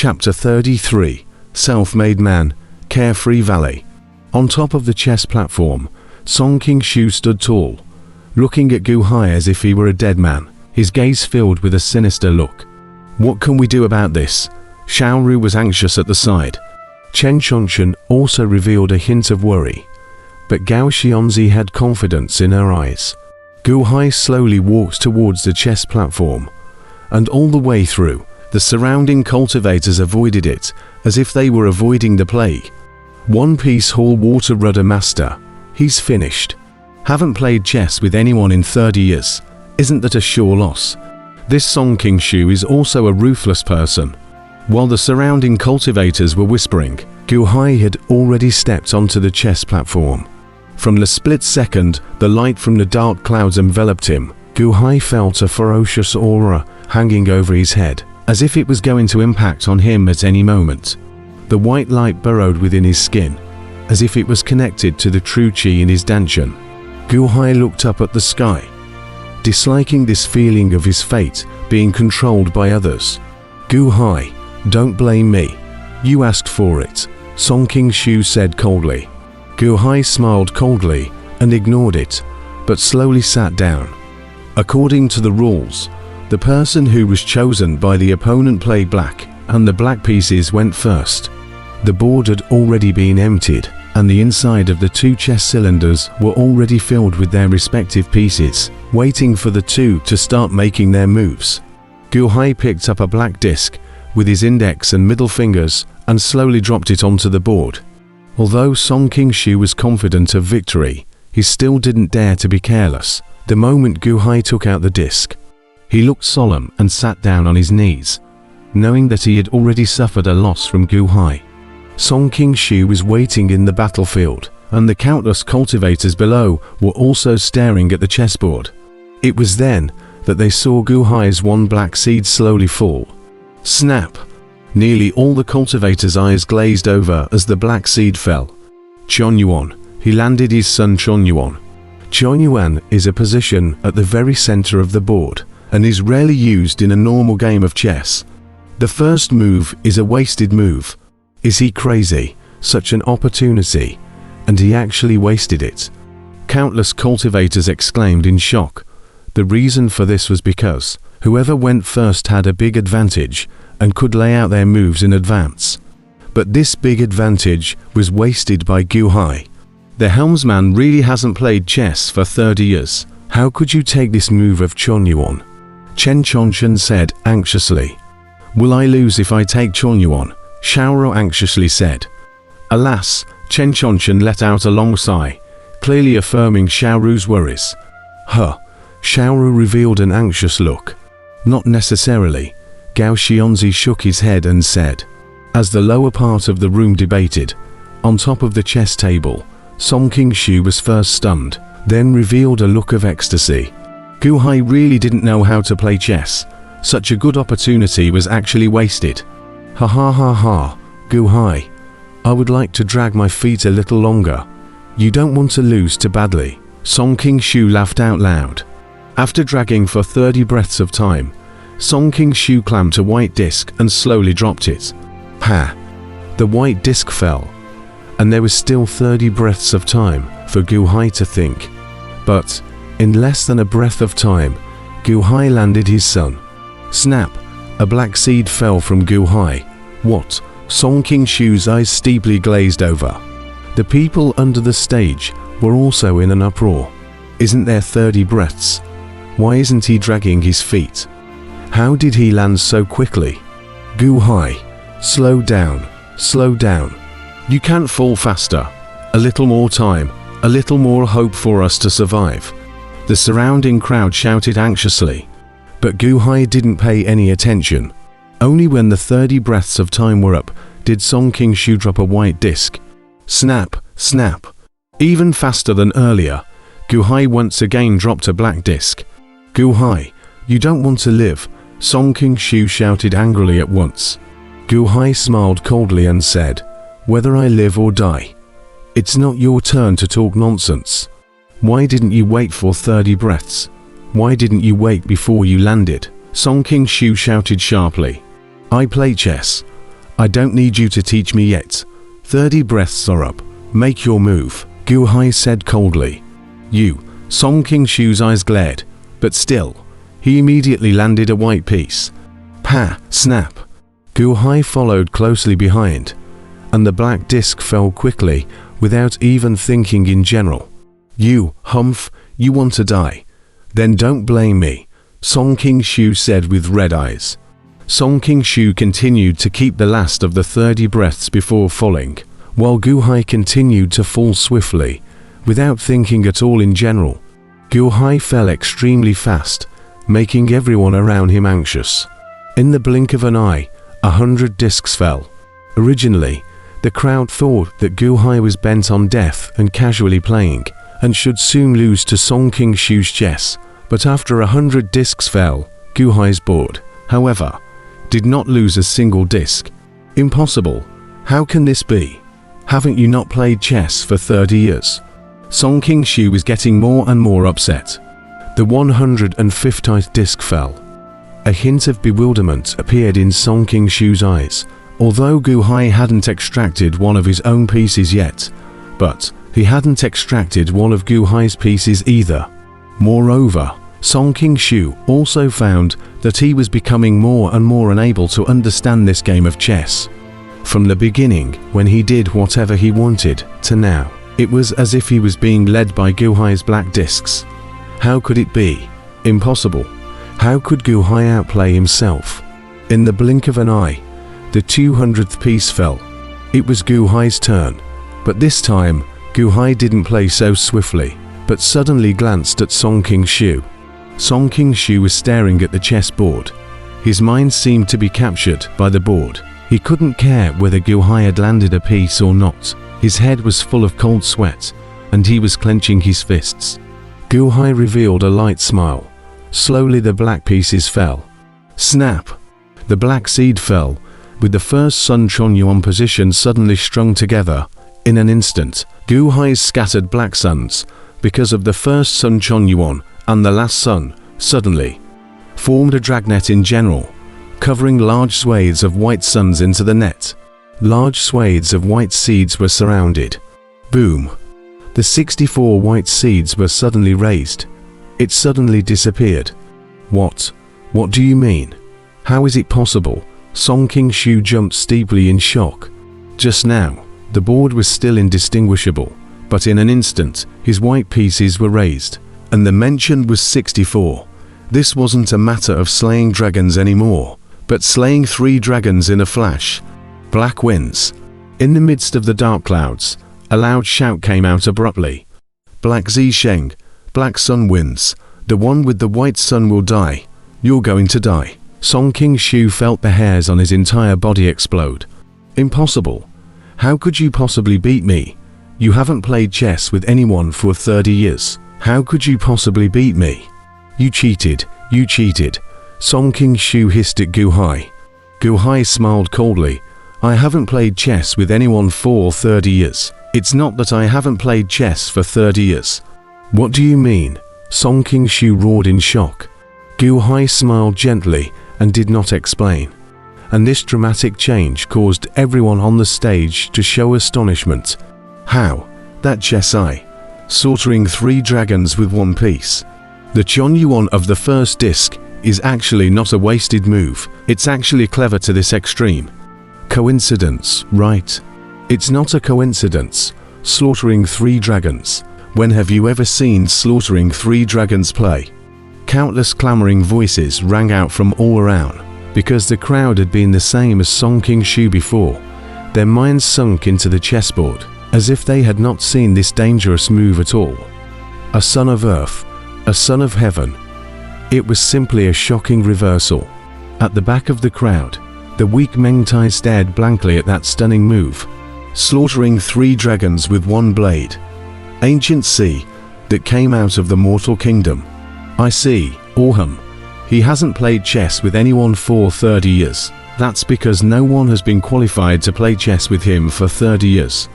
Chapter 33. Self-Made Man, Carefree Valley. On top of the chess platform, Song Qingshu stood tall, looking at Gu Hai as if he were a dead man, his gaze filled with a sinister look. What can we do about this? Xiaoru was anxious at the side. Chen Chongchen also revealed a hint of worry, but Gao Xianzi had confidence in her eyes. Gu Hai slowly walked towards the chess platform, and all the way through, the surrounding cultivators avoided it, as if they were avoiding the plague. One Piece Hall Water Rudder Master. He's finished. Haven't played chess with anyone in 30 years. Isn't that a sure loss? This Song Qingshu is also a ruthless person. While the surrounding cultivators were whispering, Gu Hai had already stepped onto the chess platform. From the split second, the light from the dark clouds enveloped him. Gu Hai felt a ferocious aura hanging over his head, as if it was going to impact on him at any moment. The white light burrowed within his skin, as if it was connected to the true qi in his dantian. Gu Hai looked up at the sky, disliking this feeling of his fate being controlled by others. Gu Hai, don't blame me. You asked for it, Song Qingshu said coldly. Gu Hai smiled coldly and ignored it, but slowly sat down. According to the rules, the person who was chosen by the opponent played black, and the black pieces went first. The board had already been emptied, and the inside of the two chess cylinders were already filled with their respective pieces, waiting for the two to start making their moves. Gu Hai picked up a black disc with his index and middle fingers and slowly dropped it onto the board. Although Song Qingshu was confident of victory, he still didn't dare to be careless. The moment Gu Hai took out the disc, he looked solemn and sat down on his knees, knowing that he had already suffered a loss from Gu Hai. Song Qingshu was waiting in the battlefield, and the countless cultivators below were also staring at the chessboard. It was then that they saw Gu Hai's one black seed slowly fall. Snap! Nearly all the cultivators' eyes glazed over as the black seed fell. Yuan. He landed his son Yuan. Yuan is a position at the very center of the board, and is rarely used in a normal game of chess. The first move is a wasted move. Is he crazy? Such an opportunity, and he actually wasted it. Countless cultivators exclaimed in shock. The reason for this was because whoever went first had a big advantage and could lay out their moves in advance. But this big advantage was wasted by Gu Hai. The helmsman really hasn't played chess for 30 years. How could you take this move of Yuan? Chen Chongchen said anxiously. Will I lose if I take Yuan? Xiaoru anxiously said. Alas, Chen Chongchen let out a long sigh, clearly affirming Xiaoru's worries. Xiaoru revealed an anxious look. Not necessarily. Gao Xianzi shook his head and said. As the lower part of the room debated, on top of the chess table, Song Qingshu was first stunned, then revealed a look of ecstasy. Gu Hai really didn't know how to play chess. Such a good opportunity was actually wasted. Ha ha ha ha, Gu Hai. I would like to drag my feet a little longer. You don't want to lose too badly. Song Qingshu laughed out loud. After dragging for 30 breaths of time, Song Qingshu clamped a white disc and slowly dropped it. Ha! The white disc fell, and there was still 30 breaths of time for Gu Hai to think. But, in less than a breath of time, Gu Hai landed his son. Snap! A black seed fell from Gu Hai. What? Song Qingshu's eyes steeply glazed over. The people under the stage were also in an uproar. Isn't there 30 breaths? Why isn't he dragging his feet? How did he land so quickly? Gu Hai, slow down, slow down. You can't fall faster. A little more time, a little more hope for us to survive. The surrounding crowd shouted anxiously, but Gu Hai didn't pay any attention. Only when the 30 breaths of time were up did Song Qingshu drop a white disc. Snap, snap. Even faster than earlier, Gu Hai once again dropped a black disc. Gu Hai, you don't want to live, Song Qingshu shouted angrily at once. Gu Hai smiled coldly and said, whether I live or die. It's not your turn to talk nonsense. Why didn't you wait for 30 breaths? Why didn't you wait before you landed? Song Qingshu shouted sharply. I play chess. I don't need you to teach me yet. 30 breaths are up. Make your move, Gu Hai said coldly. You, Song Qingshu's eyes glared, but still, he immediately landed a white piece. Pa, snap. Gu Hai followed closely behind, and the black disc fell quickly, without even thinking in general. You, Humph, you want to die? Then don't blame me, Song Qingshu said with red eyes. Song Qingshu continued to keep the last of the 30 breaths before falling, while Gu Hai continued to fall swiftly, without thinking at all in general. Gu Hai fell extremely fast, making everyone around him anxious. In the blink of an eye, 100 discs fell. Originally, the crowd thought that Gu Hai was bent on death and casually playing, and should soon lose to Song Qingshu's chess, but after 100 discs fell, Gu Hai's board, however, did not lose a single disc. Impossible. How can this be? Haven't you not played chess for 30 years? Song Qingshu was getting more and more upset. The 150th disc fell. A hint of bewilderment appeared in Song Qingshu's eyes, although Gu Hai hadn't extracted one of his own pieces yet, but he hadn't extracted one of Gu Hai's pieces either. Moreover, Song Qingshu also found that he was becoming more and more unable to understand this game of chess. From the beginning, when he did whatever he wanted, to now, it was as if he was being led by Gu Hai's black discs. How could it be? Impossible. How could Gu Hai outplay himself? In the blink of an eye, the 200th piece fell. It was Gu Hai's turn, but this time, Gu Hai didn't play so swiftly, but suddenly glanced at Song Qingshu. Song Qingshu was staring at the chessboard. His mind seemed to be captured by the board. He couldn't care whether Gu Hai had landed a piece or not. His head was full of cold sweat, and he was clenching his fists. Gu Hai revealed a light smile. Slowly the black pieces fell. Snap! The black seed fell, with the first Sun Chunyuan position suddenly strung together. In an instant, Gu Hai's scattered black suns, because of the first Sun Chunyuan and the last sun, suddenly formed a dragnet in general, covering large swathes of white suns into the net. Large swathes of white seeds were surrounded. Boom! The 64 white seeds were suddenly raised. It suddenly disappeared. What? What do you mean? How is it possible? Song Qingshu jumped steeply in shock. Just now, the board was still indistinguishable, but in an instant, his white pieces were raised, and the mention was 64. This wasn't a matter of slaying dragons anymore, but slaying 3 dragons in a flash. Black wins. In the midst of the dark clouds, a loud shout came out abruptly. Black Zisheng, Black Sun wins. The one with the white sun will die. You're going to die. Song Qingshu felt the hairs on his entire body explode. Impossible. How could you possibly beat me? You haven't played chess with anyone for 30 years. How could you possibly beat me? You cheated. You cheated. Song Qingshu hissed at Gu Hai. Gu Hai smiled coldly. I haven't played chess with anyone for 30 years. It's not that I haven't played chess for 30 years. What do you mean? Song Qingshu roared in shock. Gu Hai smiled gently and did not explain. And this dramatic change caused everyone on the stage to show astonishment. How? That chess eye. Slaughtering 3 dragons with 1 piece. The Chunyuan of the first disc is actually not a wasted move. It's actually clever to this extreme. Coincidence, right? It's not a coincidence. Slaughtering 3 dragons. When have you ever seen slaughtering 3 dragons play? Countless clamoring voices rang out from all around, because the crowd had been the same as Song Qingshu before. Their minds sunk into the chessboard, as if they had not seen this dangerous move at all. A son of earth, a son of heaven. It was simply a shocking reversal. At the back of the crowd, the weak Mengtai stared blankly at that stunning move. Slaughtering 3 dragons with 1 blade. Ancient sea that came out of the mortal kingdom. I see, Orham. He hasn't played chess with anyone for 30 years. That's because no one has been qualified to play chess with him for 30 years.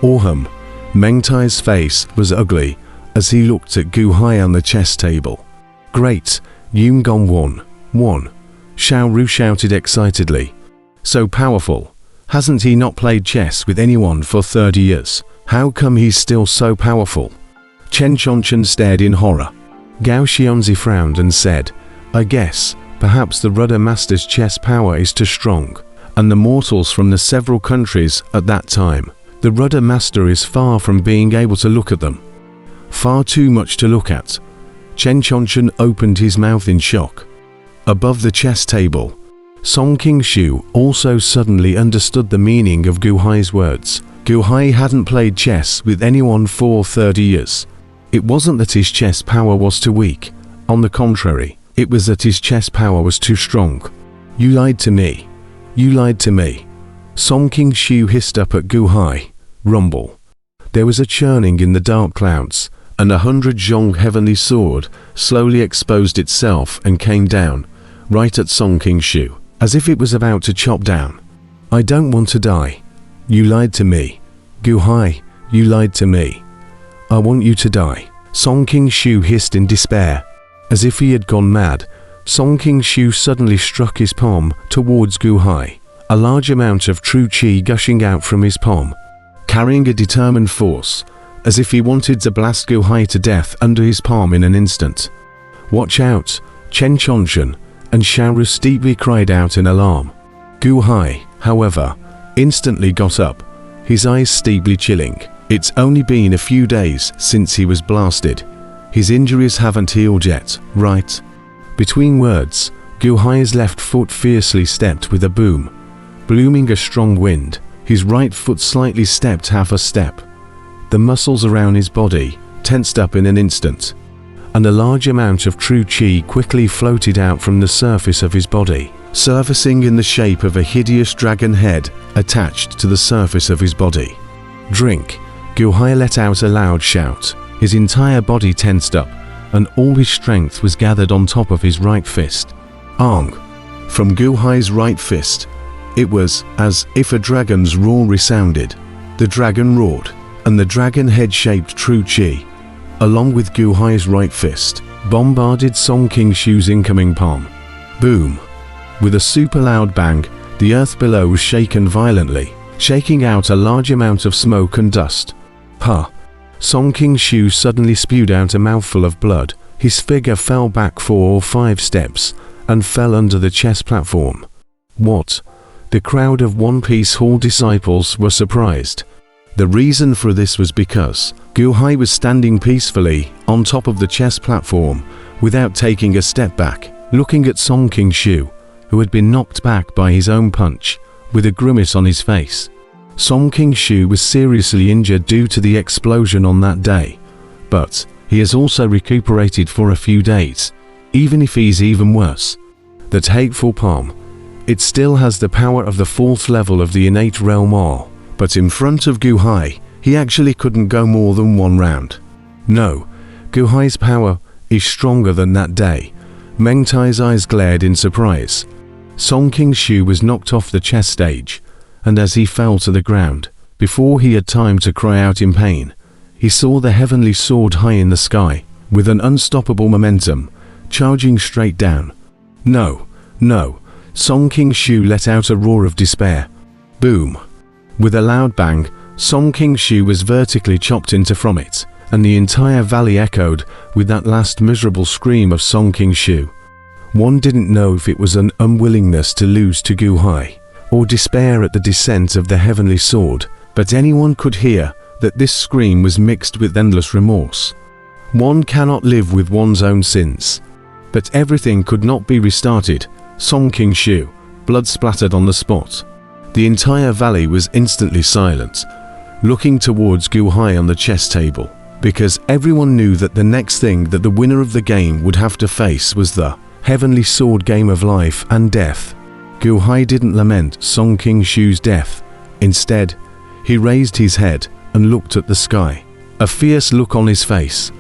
Orham. Mengtai's face was ugly as he looked at Gu Hai on the chess table. Great, Yuan won. Xiao Ru shouted excitedly. So powerful. Hasn't he not played chess with anyone for 30 years? How come he's still so powerful? Chen Chonchen stared in horror. Gao Xianzi frowned and said, I guess, perhaps the Rudder Master's chess power is too strong, and the mortals from the several countries at that time, the Rudder Master is far from being able to look at them. Far too much to look at. Chen Chonchen opened his mouth in shock. Above the chess table, Song Qingshu also suddenly understood the meaning of Gu Hai's words. Gu Hai hadn't played chess with anyone for 30 years. It wasn't that his chess power was too weak. On the contrary, it was that his chess power was too strong. You lied to me. You lied to me. Song Qingshu hissed up at Gu Hai. Rumble. There was a churning in the dark clouds, and 100 zhong heavenly sword slowly exposed itself and came down, right at Song Qingshu, as if it was about to chop down. I don't want to die. You lied to me. Gu Hai, you lied to me. I want you to die. Song Qingshu hissed in despair. As if he had gone mad, Song Qingshu suddenly struck his palm towards Gu Hai, a large amount of true qi gushing out from his palm, carrying a determined force, as if he wanted to blast Gu Hai to death under his palm in an instant. Watch out, Chen Chonchen, and Xiaoru steeply cried out in alarm. Gu Hai, however, instantly got up, his eyes steeply chilling. It's only been a few days since he was blasted. His injuries haven't healed yet, right? Between words, Gu Hai's left foot fiercely stepped with a boom. Blooming a strong wind, his right foot slightly stepped half a step. The muscles around his body tensed up in an instant, and a large amount of true qi quickly floated out from the surface of his body, surfacing in the shape of a hideous dragon head attached to the surface of his body. Drink. Gu Hai let out a loud shout. His entire body tensed up, and all his strength was gathered on top of his right fist. Ang! From Gu Hai's right fist, it was as if a dragon's roar resounded. The dragon roared, and the dragon head-shaped true qi, along with Gu Hai's right fist, bombarded Song Qingshu's incoming palm. Boom! With a super loud bang, the earth below was shaken violently, shaking out a large amount of smoke and dust. Ha! Song Qingshu suddenly spewed out a mouthful of blood. His figure fell back 4 or 5 steps and fell under the chess platform. What? The crowd of One Piece Hall disciples were surprised. The reason for this was because Gu Hai was standing peacefully on top of the chess platform without taking a step back, looking at Song Qingshu, who had been knocked back by his own punch, with a grimace on his face. Song Qingshu was seriously injured due to the explosion on that day, but he has also recuperated for a few days. Even if he's even worse, that hateful palm, it still has the power of the 4th level of the innate realm all, but in front of Gu Hai, he actually couldn't go more than 1 round. No, Gu Hai's power is stronger than that day. Meng Tai's eyes glared in surprise. Song Qingshu was knocked off the chess stage, and as he fell to the ground, before he had time to cry out in pain, he saw the heavenly sword high in the sky, with an unstoppable momentum, charging straight down. No, no, Song Qingshu let out a roar of despair. Boom! With a loud bang, Song Qingshu was vertically chopped into from it, and the entire valley echoed with that last miserable scream of Song Qingshu. One didn't know if it was an unwillingness to lose to Gu Hai, or despair at the descent of the heavenly sword, but anyone could hear that this scream was mixed with endless remorse. One cannot live with one's own sins. But everything could not be restarted. Song Qingshu, blood splattered on the spot. The entire valley was instantly silent, looking towards Gu Hai on the chess table, because everyone knew that the next thing that the winner of the game would have to face was the heavenly sword game of life and death. Gu Hai didn't lament Song Qingshu's death. Instead, he raised his head and looked at the sky, a fierce look on his face.